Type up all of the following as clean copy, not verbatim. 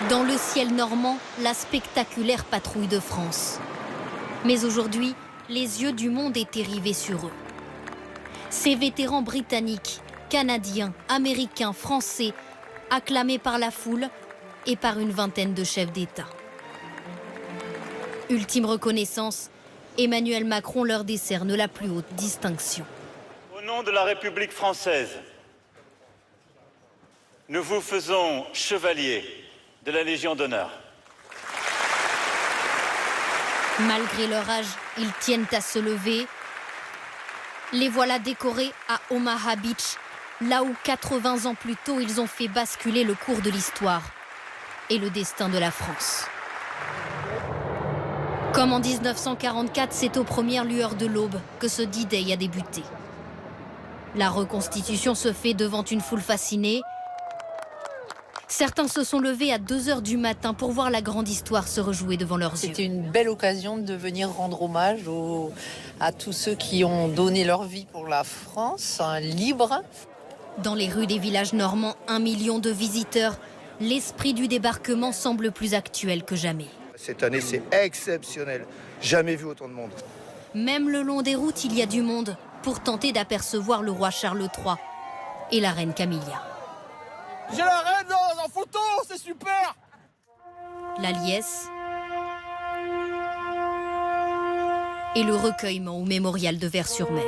Dans le ciel normand, la spectaculaire patrouille de France. Mais aujourd'hui, les yeux du monde étaient rivés sur eux. Ces vétérans britanniques, canadiens, américains, français, acclamés par la foule et par une vingtaine de chefs d'État. Ultime reconnaissance, Emmanuel Macron leur décerne la plus haute distinction. Au nom de la République française, nous vous faisons chevalier de la Légion d'honneur. Malgré leur âge, ils tiennent à se lever. Les voilà décorés à Omaha Beach, là où 80 ans plus tôt, ils ont fait basculer le cours de l'histoire et le destin de la France. Comme en 1944, c'est aux premières lueurs de l'aube que ce D-Day a débuté. La reconstitution se fait devant une foule fascinée. Certains se sont levés à 2 h du matin pour voir la grande histoire se rejouer devant leurs yeux. C'était une belle occasion de venir rendre hommage à tous ceux qui ont donné leur vie pour la France, libre. Dans les rues des villages normands, 1 million de visiteurs. L'esprit du débarquement semble plus actuel que jamais. Cette année, c'est exceptionnel. Jamais vu autant de monde. Même le long des routes, il y a du monde pour tenter d'apercevoir le roi Charles III et la reine Camilla. J'ai la reine en photo, c'est super! La liesse et le recueillement au mémorial de Vers-sur-Mer.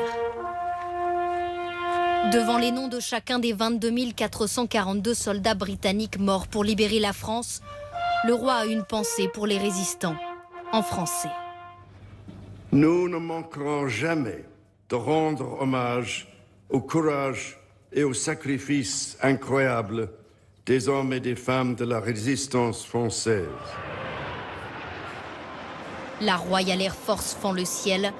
Devant les noms de chacun des 22 442 soldats britanniques morts pour libérer la France, le roi a une pensée pour les résistants, en français. Nous ne manquerons jamais de rendre hommage au courage et au sacrifice incroyable des hommes et des femmes de la résistance française. La Royal Air Force fend le ciel,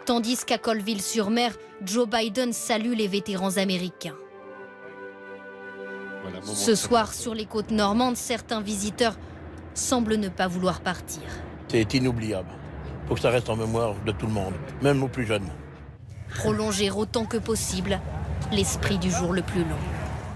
tandis qu'à Colville-sur-Mer, Joe Biden salue les vétérans américains. Ce soir, sur les côtes normandes, certains visiteurs semblent ne pas vouloir partir. C'est inoubliable. Il faut que ça reste en mémoire de tout le monde, même aux plus jeunes. Prolonger autant que possible l'esprit du jour le plus long.